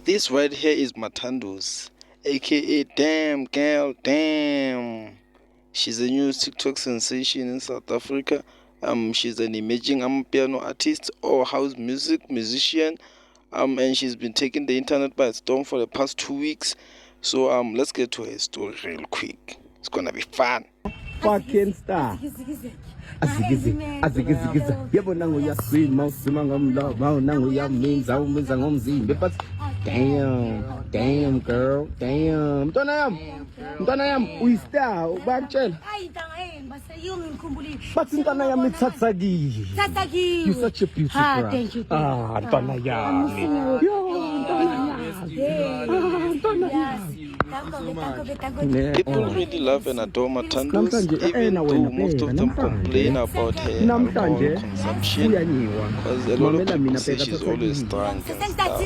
This right here is Mathandos, aka Damn Girl Damn. She's a new TikTok sensation in South Africa. She's an emerging piano artist or house music musician. And she's been taking the internet by storm for the past 2 weeks. So let's get to her story real quick. It's gonna be fun. Fucking star. Azigizigiza yebo nangu yasima usima ngomlova nangu yaminza umiza ngomzimba but damn girl damn mntwana yam uyistar bakutshela bathi mntwana yam ithatha kiyi you such a beautiful girl. Thank you. Mntwana yami mntwana yami. People really love and adore Mathandos, even though most of them complain about her alcohol consumption, because a lot of people say she's always drunk and stuff.